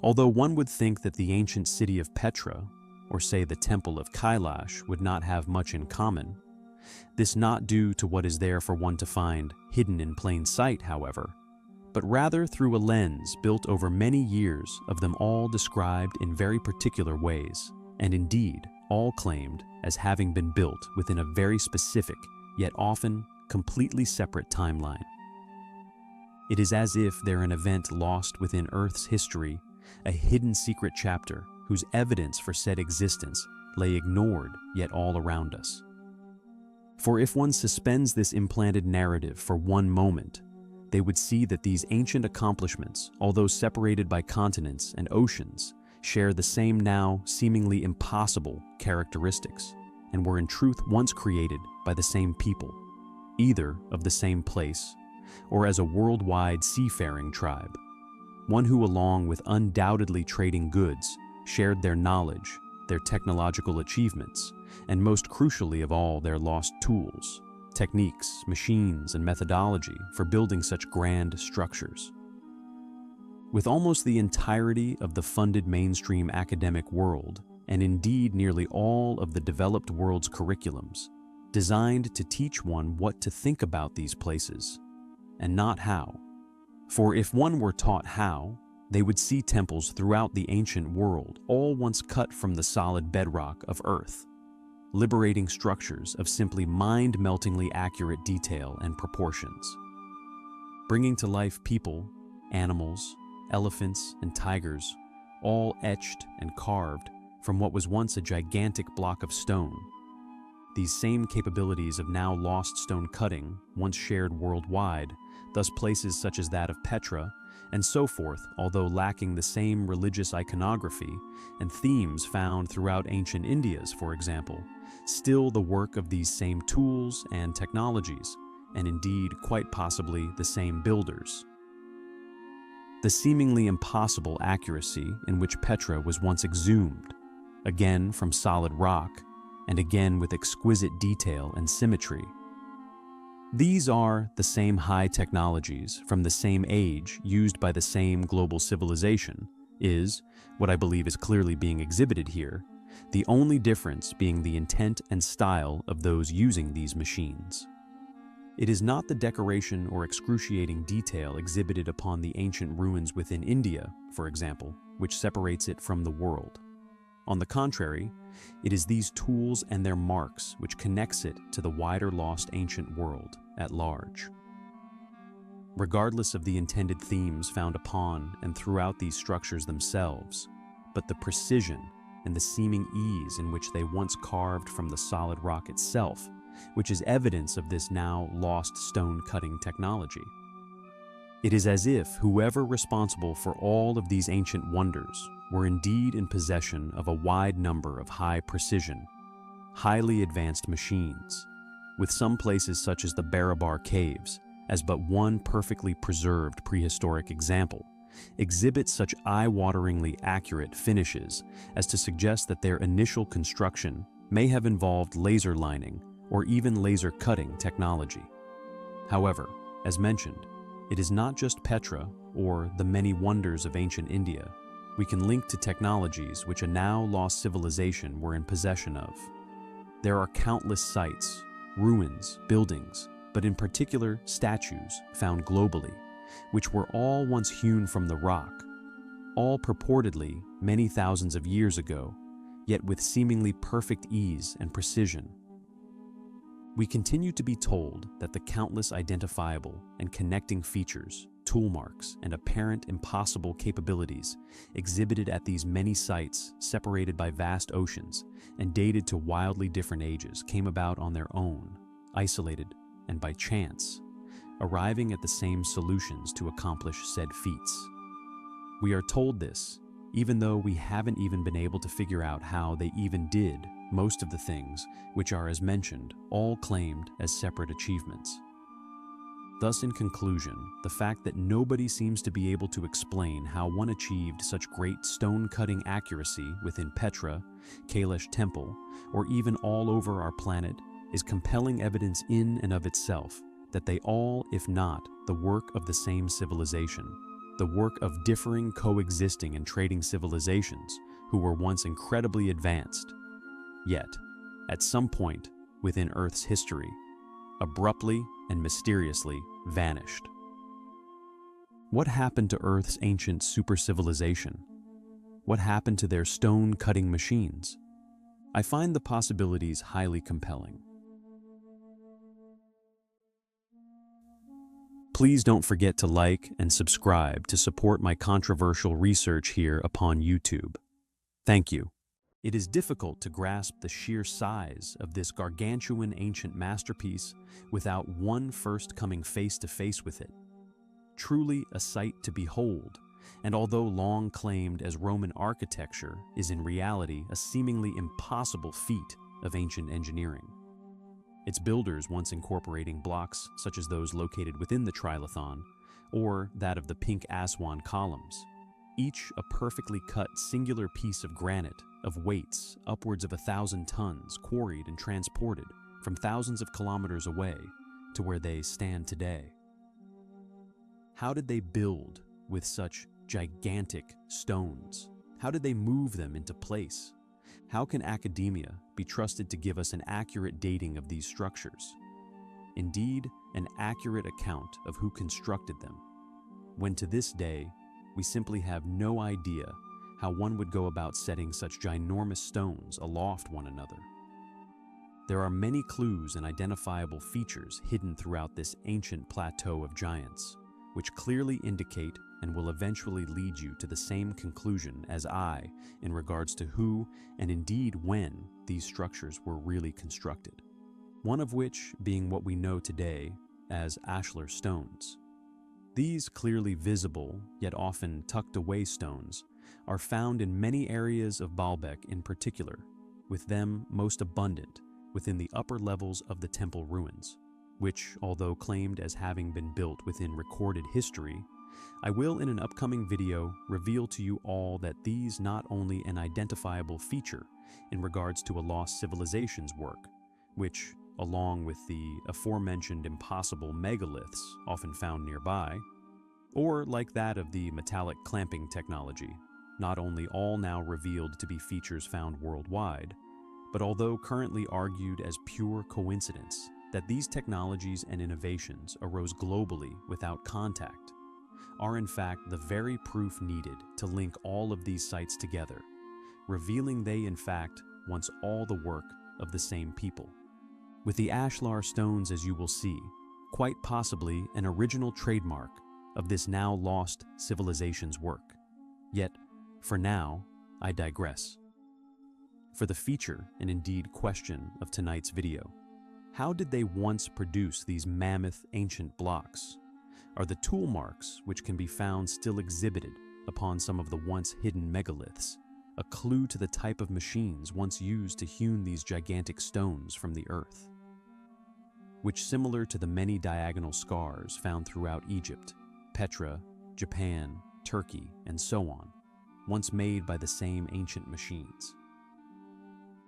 Although one would think that the ancient city of Petra, or say the temple of Kailash, would not have much in common, this not due to what is there for one to find hidden in plain sight, however, but rather through a lens built over many years of them all described in very particular ways, and indeed all claimed as having been built within a very specific, yet often completely separate timeline. It is as if they're an event lost within Earth's history, a hidden secret chapter whose evidence for said existence lay ignored yet all around us. For if one suspends this implanted narrative for one moment, they would see that these ancient accomplishments, although separated by continents and oceans, share the same now seemingly impossible characteristics, and were in truth once created by the same people, either of the same place, or as a worldwide seafaring tribe, one who, along with undoubtedly trading goods, shared their knowledge, their technological achievements, and most crucially of all, their lost tools, techniques, machines, and methodology for building such grand structures. With almost the entirety of the funded mainstream academic world, and indeed nearly all of the developed world's curriculums, designed to teach one what to think about these places, and not how. For if one were taught how, they would see temples throughout the ancient world all once cut from the solid bedrock of Earth, liberating structures of simply mind-meltingly accurate detail and proportions, bringing to life people, animals, elephants, and tigers, all etched and carved from what was once a gigantic block of stone. These same capabilities of now lost stone cutting once shared worldwide, thus places such as that of Petra, and so forth, although lacking the same religious iconography and themes found throughout ancient Indias, for example, still the work of these same tools and technologies, and indeed quite possibly the same builders. The seemingly impossible accuracy in which Petra was once exhumed, again from solid rock, and again with exquisite detail and symmetry. These are the same high technologies from the same age used by the same global civilization, is, what I believe is clearly being exhibited here, the only difference being the intent and style of those using these machines. It is not the decoration or excruciating detail exhibited upon the ancient ruins within India, for example, which separates it from the world. On the contrary, it is these tools and their marks which connects it to the wider lost ancient world at large. Regardless of the intended themes found upon and throughout these structures themselves, but the precision and the seeming ease in which they once carved from the solid rock itself, which is evidence of this now lost stone-cutting technology. It is as if whoever responsible for all of these ancient wonders were indeed in possession of a wide number of high-precision, highly advanced machines, with some places such as the Barabar Caves, as but one perfectly preserved prehistoric example, exhibit such eye-wateringly accurate finishes as to suggest that their initial construction may have involved laser lining or even laser cutting technology. However, as mentioned, it is not just Petra or the many wonders of ancient India we can link to technologies which a now lost civilization were in possession of. There are countless sites, ruins, buildings, but in particular statues found globally, which were all once hewn from the rock, all purportedly many thousands of years ago, yet with seemingly perfect ease and precision. We continue to be told that the countless identifiable and connecting features, tool marks, and apparent impossible capabilities exhibited at these many sites separated by vast oceans and dated to wildly different ages came about on their own, isolated and by chance, arriving at the same solutions to accomplish said feats. We are told this, even though we haven't even been able to figure out how they even did most of the things which are, as mentioned, all claimed as separate achievements. Thus, in conclusion, the fact that nobody seems to be able to explain how one achieved such great stone-cutting accuracy within Petra, Kailash Temple, or even all over our planet is compelling evidence in and of itself that they all, if not the work of the same civilization, the the work of differing, coexisting, and trading civilizations who were once incredibly advanced, yet, at some point within Earth's history, abruptly and mysteriously vanished. What happened to Earth's ancient super-civilization? What happened to their stone-cutting machines? I find the possibilities highly compelling. Please don't forget to like and subscribe to support my controversial research here upon YouTube. Thank you. It is difficult to grasp the sheer size of this gargantuan ancient masterpiece without one first coming face to face with it. Truly a sight to behold, and although long claimed as Roman architecture, is in reality a seemingly impossible feat of ancient engineering. Its builders once incorporating blocks such as those located within the trilithon, or that of the pink Aswan columns, each a perfectly cut singular piece of granite of weights upwards of 1,000 tons quarried and transported from thousands of kilometers away to where they stand today. How did they build with such gigantic stones? How did they move them into place? How can academia be trusted to give us an accurate dating of these structures? Indeed, an accurate account of who constructed them, when to this day, we simply have no idea how one would go about setting such ginormous stones aloft one another. There are many clues and identifiable features hidden throughout this ancient plateau of giants, which clearly indicate and will eventually lead you to the same conclusion as I in regards to who and indeed when these structures were really constructed. One of which being what we know today as ashlar stones. These clearly visible, yet often tucked away stones are found in many areas of Baalbek in particular, with them most abundant within the upper levels of the temple ruins, which, although claimed as having been built within recorded history, I will in an upcoming video reveal to you all that these not only an identifiable feature in regards to a lost civilization's work, which, along with the aforementioned impossible megaliths often found nearby, or like that of the metallic clamping technology, not only all now revealed to be features found worldwide, but although currently argued as pure coincidence that these technologies and innovations arose globally without contact, are in fact the very proof needed to link all of these sites together, revealing they in fact once all the work of the same people. With the ashlar stones, as you will see, quite possibly an original trademark of this now lost civilization's work. Yet, for now, I digress. For the feature and indeed question of tonight's video, how did they once produce these mammoth ancient blocks? Are the tool marks which can be found still exhibited upon some of the once hidden megaliths a clue to the type of machines once used to hewn these gigantic stones from the earth? Which, similar to the many diagonal scars found throughout Egypt, Petra, Japan, Turkey, and so on, once made by the same ancient machines.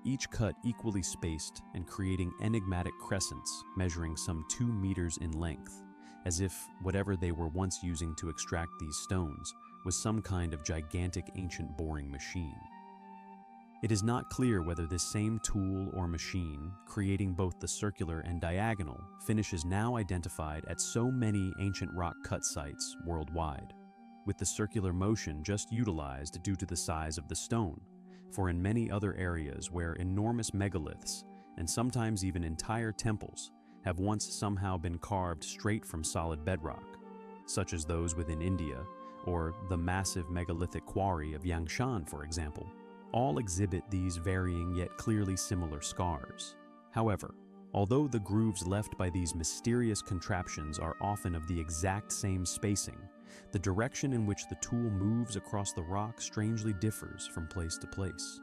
Each cut equally spaced and creating enigmatic crescents measuring some 2 meters in length, as if whatever they were once using to extract these stones was some kind of gigantic ancient boring machine. It is not clear whether this same tool or machine, creating both the circular and diagonal, finishes now identified at so many ancient rock cut sites worldwide, with the circular motion just utilized due to the size of the stone, for in many other areas where enormous megaliths, and sometimes even entire temples, have once somehow been carved straight from solid bedrock, such as those within India, or the massive megalithic quarry of Yangshan, for example, all exhibit these varying yet clearly similar scars. However, although the grooves left by these mysterious contraptions are often of the exact same spacing, the direction in which the tool moves across the rock strangely differs from place to place.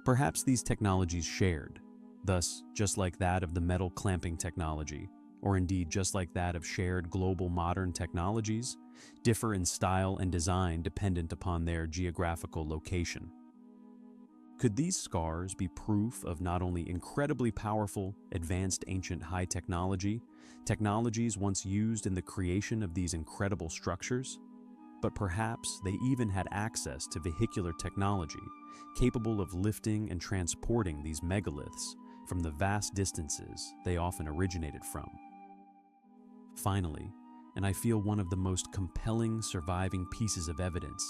Perhaps these technologies shared, thus just like that of the metal clamping technology, or indeed just like that of shared global modern technologies, differ in style and design dependent upon their geographical location. Could these scars be proof of not only incredibly powerful, advanced ancient high technology, technologies once used in the creation of these incredible structures, But perhaps they even had access to vehicular technology capable of lifting and transporting these megaliths from the vast distances they often originated from. Finally, and I feel one of the most compelling surviving pieces of evidence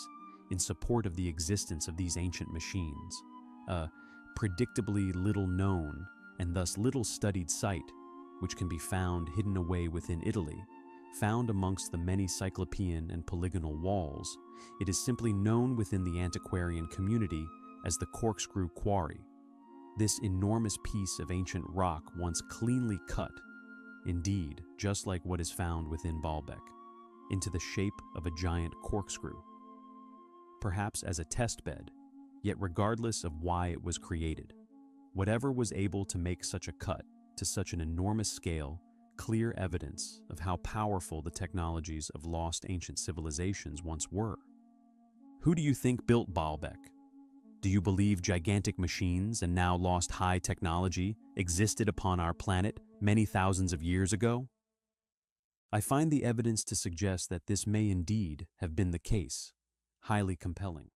in support of the existence of these ancient machines, a predictably little known and thus little studied site, which can be found hidden away within Italy, found amongst the many cyclopean and polygonal walls. It is simply known within the antiquarian community as the Corkscrew Quarry. This enormous piece of ancient rock once cleanly cut, indeed, just like what is found within Baalbek, into the shape of a giant corkscrew. Perhaps as a test bed, yet regardless of why it was created, whatever was able to make such a cut to such an enormous scale, clear evidence of how powerful the technologies of lost ancient civilizations once were. Who do you think built Baalbek? Do you believe gigantic machines and now lost high technology existed upon our planet many thousands of years ago? I find the evidence to suggest that this may indeed have been the case, highly compelling.